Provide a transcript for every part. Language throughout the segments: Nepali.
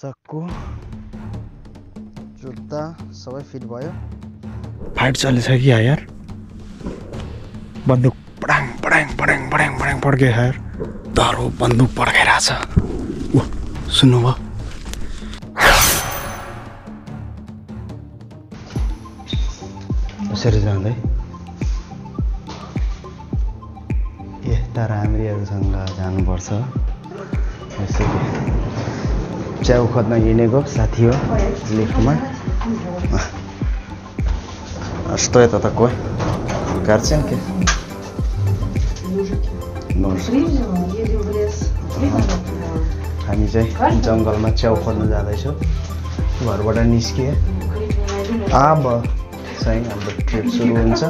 चक्कु जुत्ता सबै फिट भयो। फाइट चलेछ कि यार, बन्दुक पडाङ पडाङ पडाङ पडाङ पडाङ पड्क्यो यार, दरो बन्दुक पड्काइरहेछ। सुन्नुभयो? यसरी जाँदै यस्ता राम्रीहरूसँग जानुपर्छ। यसरी च्याउ खोज्न हिँडेको साथी हो लिफ्टमा। Что это такое? Картинки? Нож. हामी चाहिँ जङ्गलमा च्याउ खोज्न जाँदैछौँ। घरबाट निस्किए अब चाहिँ हाम्रो ट्रिप सुरु हुन्छ।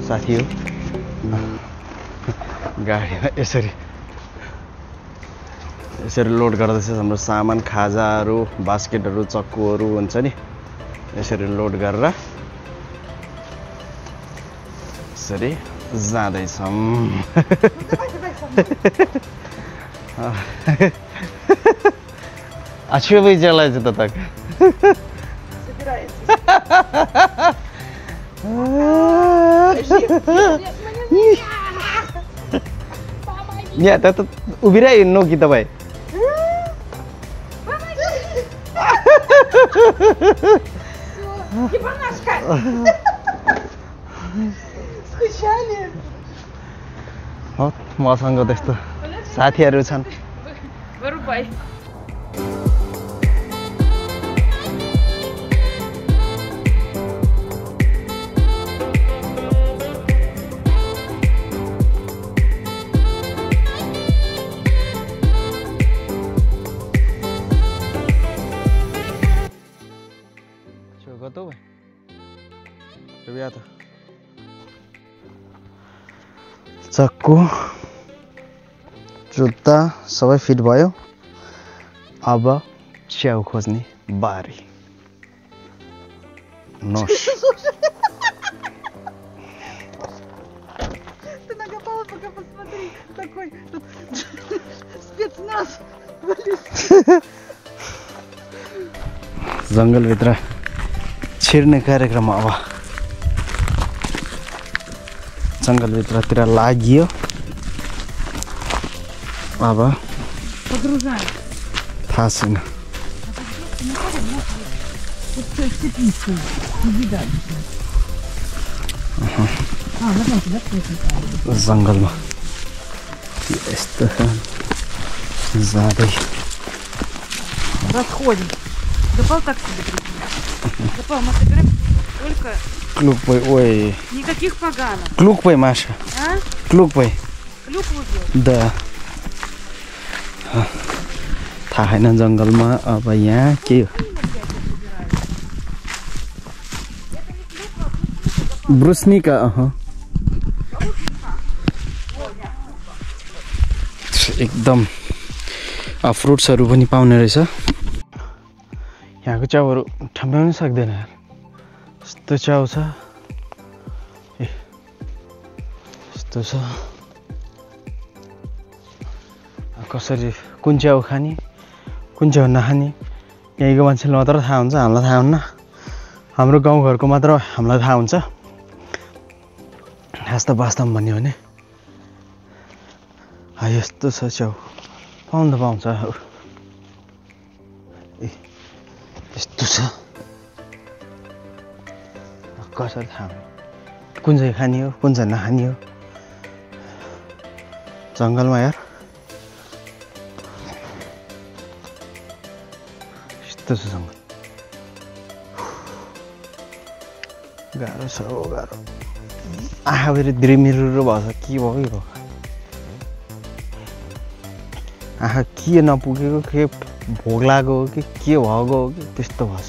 साथी हो गाडीमा यसरी लोड गर्दैछ हाम्रो सामान, खाजाहरू, बास्केटहरू, चक्कुहरू हुन्छ नि, यसरी लोड गरेर यसरी जाँदैछौँ। А что вы делаете-то так? Нет, это убирай ноги давай. Ебанашка! Скучали? Вот, मसँग त्यस्तो साथीहरू छन्। Вырубай. Готовы? Ребята, चक्कु जुत्ता सबै फिट भयो। अब च्याउ खोज्ने बारी। Нож. Ты накопала, пока посмотри. Такой тут спецназ. जङ्गलभित्र छिर्ने कार्यक्रम अब जङ्गलभित्रतिर लाग्यो। अब Погружаем. थाहा छैन। जङ्गलमा यस्तो जाँदै Расходим. Допал так себе прикинь. Допал, мы собираем только क्लुकपै ओए никаких поганок. क्लुकपै माछा А? क्लुकपै Клюкву делать. द थाहा छैन जङ्गलमा अब यहाँ के हो। ब्रुस्निका एकदम फ्रुट्सहरू पनि पाउने रहेछ। यहाँको च्याउहरू ठम्ब्याउनै सक्दैन यार, यस्तो च्याउ छ। ए यस्तो छ। कसरी कुन च्याउ खाने कुन च्याउ नखाने यहीँको मान्छेलाई मात्र थाहा हुन्छ, हामीलाई थाहा हुन्न। हाम्रो गाउँघरको मात्र हामीलाई थाहा हुन्छ। वास्तवमा भन्यो भने यस्तो छ च्याउ, पाउनु त पाउँछ। ए यस्तो छ, कसरी थाहा कुन चाहिँ खाने हो कुन चाहिँ नखाने हो। जङ्गलमा यार यस्तो छ जङ्गल। गाह्रो छ हो गाह्रो। आँखा फेरि द्रिमिरो भएछ, के भयो के भयो। आँखा के नपुगेको, के भोक लागेको हो कि के भएको हो कि त्यस्तो भएछ।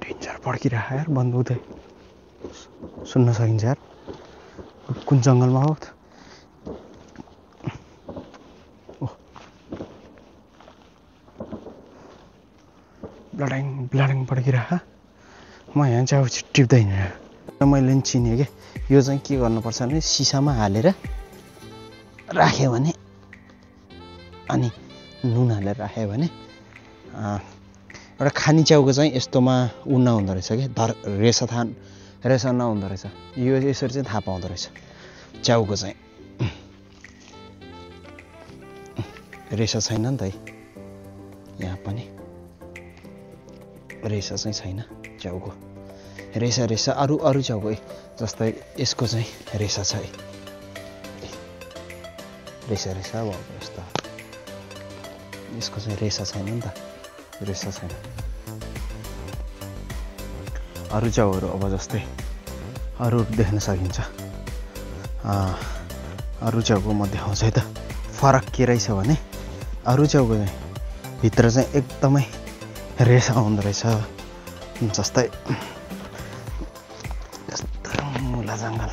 डेन्जर पड्किरहेको यार बन्दुक चाहिँ सुन्न सकिन्छ यार। कुन जङ्गलमा हो ब्लाडाङ पड्किरह म यहाँ च्याउ टिप्दैन मैले नि चिनेँ कि यो चाहिँ के गर्नुपर्छ भने सिसामा हालेर राख्यो भने अनि नुन हालेर राख्यो भने एउटा खानी च्याउको चाहिँ यस्तोमा उ नहुँदो रहेछ कि रेसा नहुँदो रहेछ यो यसरी चाहिँ थाहा पाउँदो रहेछ च्याउको चाहिँ रेसा छैन नि त है यहाँ पनि रेसा चाहिँ छैन च्याउको रेसा अरू च्याउको जस्तै यसको चाहिँ रेसा छ है रेसा भएको यस्तो यसको चाहिँ रेसा छैन नि त रेसा छैन अरू च्याउहरू अब जस्तै अरू देख्न सकिन्छ अरू च्याउको म देखाउँछु है त फरक के रहेछ भने अरू च्याउको चाहिँ भित्र चाहिँ एकदमै रेसा हुँदो रहेछ जस्तै मुला जङ्गल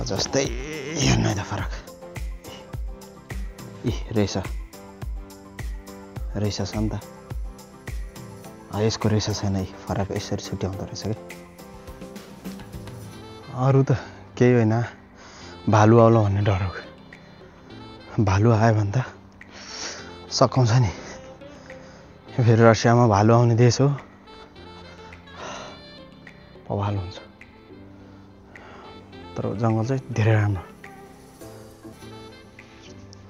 जस्तै हेर्नु त फरक रेसा छ नि त यसको रेसा छैन है फरक यसरी छुट्याउँदो रहेछ कि अरू त केही होइन भालु आउला भन्ने डर हो भालु आयो भने त सकाउँछ नि फेरि रसियामा भालु आउने देश हो भालु हुन्छ तर जङ्गल चाहिँ धेरै राम्रो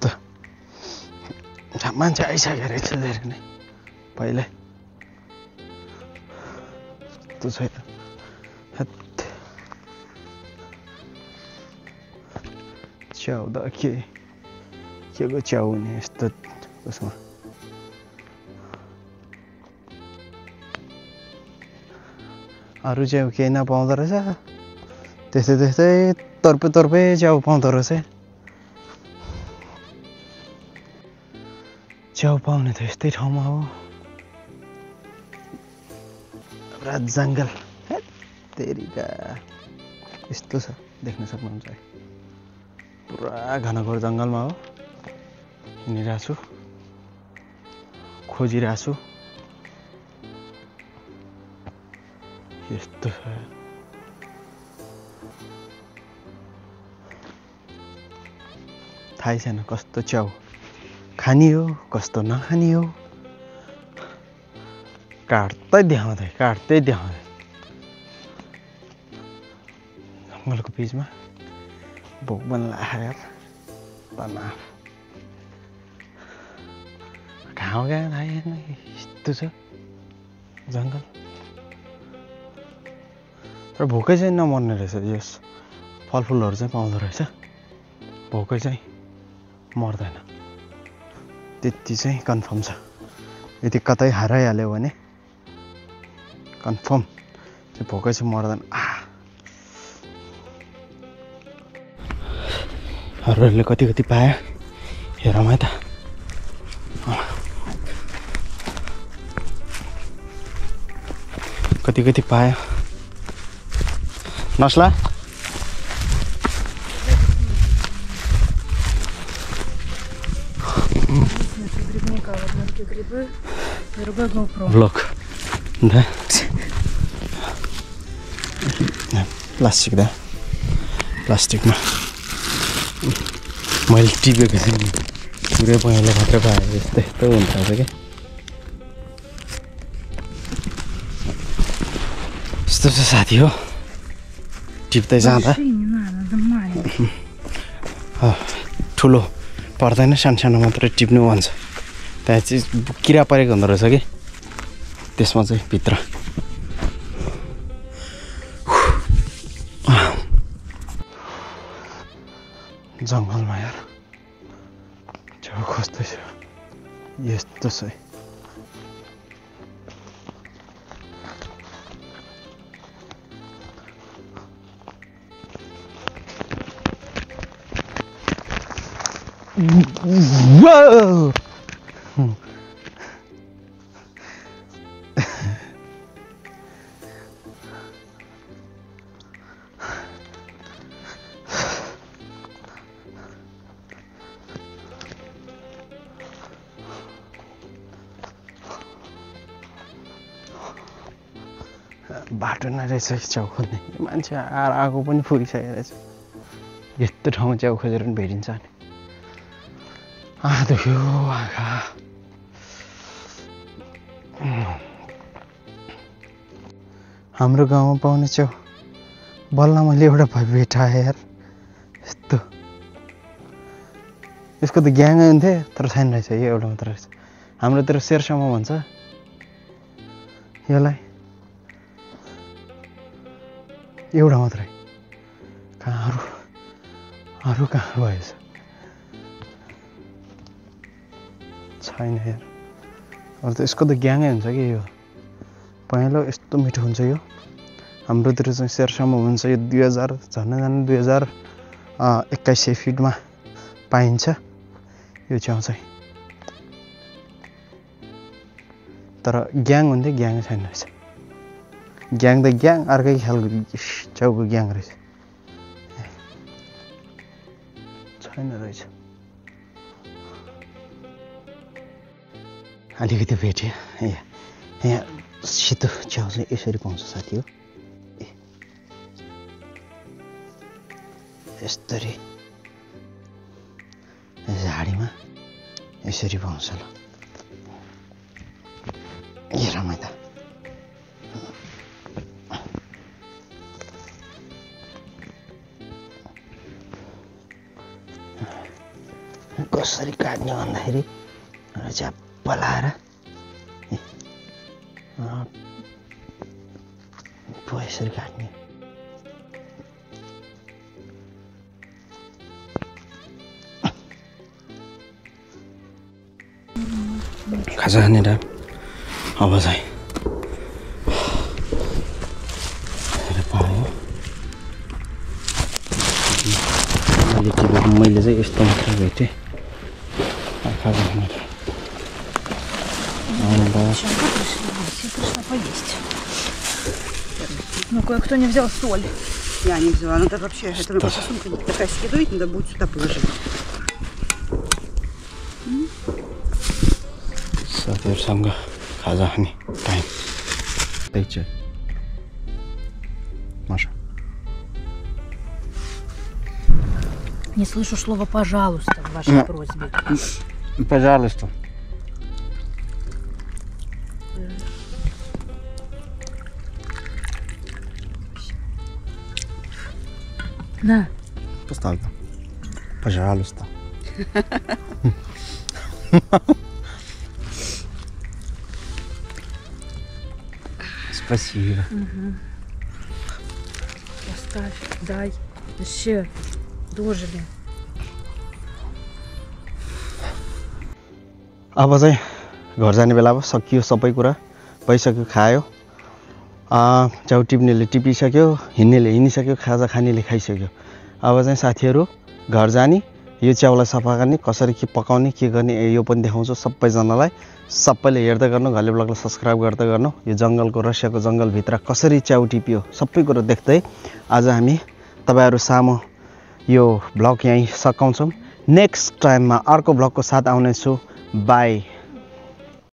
त मान्छे आइसकेको रहेछ धेरै नै पहिल्यै त्यो छैन च्याउ त के को च्याउ हुने यस्तो उसमा अरू च्याउ केही नपाउँदो रहेछ त्यस्तै तर्पे च्याउ पाउँदो रहेछ च्याउ पाउने त यस्तै ठाउँमा हो पुरा जङ्गल तेरिका यस्तो छ देख्न सक्नुहुन्छ है पुरा घनघोर जङ्गलमा हो हिँडिरहेको छु खोजिरहेको छु यस्तो छ थाहै छैन कस्तो च्याउ खानी हो कस्तो नखानी हो काट्दै देखाउँदै जङ्गलको बिचमा भोक पनि लाग्यो तनाव घाउ गयो थाहै छैन यस्तो छ जङ्गल र भोकै चाहिँ नमर्ने रहेछ यस फलफुलहरू चाहिँ पाउँदो रहेछ भोकै चाहिँ मर्दैन त्यति चाहिँ कन्फर्म छ यदि कतै हराइहाल्यो भने कन्फर्म चाहिँ भोकै चाहिँ मर्दैन हरूले कति पायो हेरौँ है त कति पायो नस्ला ब्लक प्लास्टिकमा मैले टिपेको छु पुरै पहेँलो मात्रै पाएँ यस्तो हुन्छ क्या यस्तो छ साथी हो टिप्दै जाँदा ठुलो पर्दैन सानो मात्रै टिप्नु भन्छ त्यहाँ चाहिँ किरा परेको हुँदो रहेछ कि त्यसमा चाहिँ भित्र जङ्गलमा यार च्याउ खोज्दैछ यस्तो छ Whoa! बाटो नै रहेछ च्याउ खोज्ने मान्छे आएको पनि पुगिसकेको रहेछ यस्तो ठाउँमा च्याउ खोजेर पनि भेटिन्छ नि दुख्यो आँखा हाम्रो गाउँमा पाउने च्याउ बल्ल मैले एउटा भेटाएँ यार यस्तो यसको त ग्याङै हुन्थ्यो तर छैन रहेछ यो एउटा मात्र रहेछ हाम्रोतिर शेरसम्म भन्छ यसलाई एउटा मात्रै कहाँ अरू कहाँ भएछ छैन यार अब त यसको त ग्याङै हुन्छ कि यो पहेँलो यस्तो मिठो हुन्छ यो हाम्रोतिर चाहिँ शेरसम्म हुन्छ यो 2000 झन् 2100 फिटमा पाइन्छ यो च्याउ चाहिँ तर ग्याङ हुन्थ्यो ग्याङ छैन रहेछ ग्याङ त ग्याङ अर्कै खालको च्याउको ग्याङ रहेछ छैन रहेछ अलिकति भेट्यो यहाँ सेतो च्याउ चाहिँ यसरी पाउँछ साथी हो यस्तरी झाडीमा यसरी पाउँछ ल हेरमै त कसरी काट्ने भन्दाखेरि झ्याप्प लाएर यसरी काट्ने खाजा खाने टाइम अब चाहिँ पायो मैले चाहिँ यस्तो मात्र भेटेँ खाजा खाने Ну, кое-кто не взял соль. Я не взяла. Надо вообще, это просто сумка такая скидывать, надо будет сюда положить. साथीहरुसँग खाजा खाने टाइम त्यही Маша. Не слышу слова «пожалуйста» в вашей просьбе. Пожалуйста. На. Поставь там. Пожалуйста. Спасибо. Поставь, дай. Еще. Дожили. अब चाहिँ घर जाने बेला अब सकियो सबै कुरा भइसक्यो खायो च्याउ टिप्नेले टिपिसक्यो हिँड्नेले हिँडिसक्यो खाजा खानेले खाइसक्यो अब चाहिँ साथीहरु घर जाने यो च्याउलाई सफा गर्ने कसरी के पकाउने के गर्ने यो पनि देखाउँछु सबैजनालाई सबैले हेर्दै गर्नु घले ब्लगलाई सब्स्क्राइब गर्दै गर्नु यो जंगलको रसियाको जंगल भित्र कसरी च्याउ टिप्यो सबै कुरा देख्दै आज हामी तपाईहरु सामु यो ब्लग यही सकाउँछौं नेक्स्ट टाइममा अर्को ब्लगको साथ आउने छु बाइ